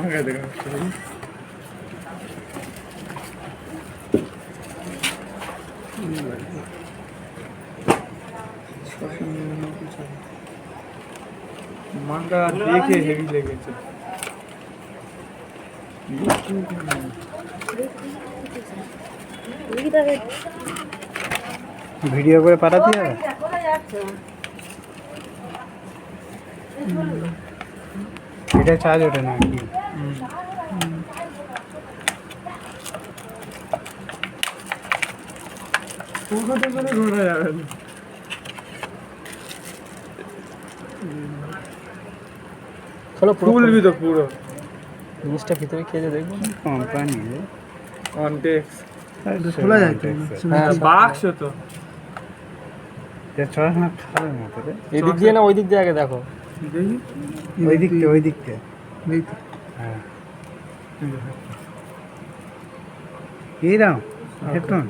আগে দেখা মানটা দেখে হেভি লেগেছে। ভিডিও করে পাঠাতে হবে। এটা চার্জ ওঠে না কি? পুরোটা করে ঘোরা যাবে না। খুলবি তো পুরো জিনিসটা ভিতরে খেয়ে দেখবো। কোম্পানি কনটেক্স খোলা যায় তো? হ্যাঁ, বাক্স তো চড়া না খারাপ মতো রে। এদিক দিয়ে না ওই দিক দিয়ে আগে দেখো। দেখি ওই দিকটা হ্যাঁ। এই দাও হেডফোন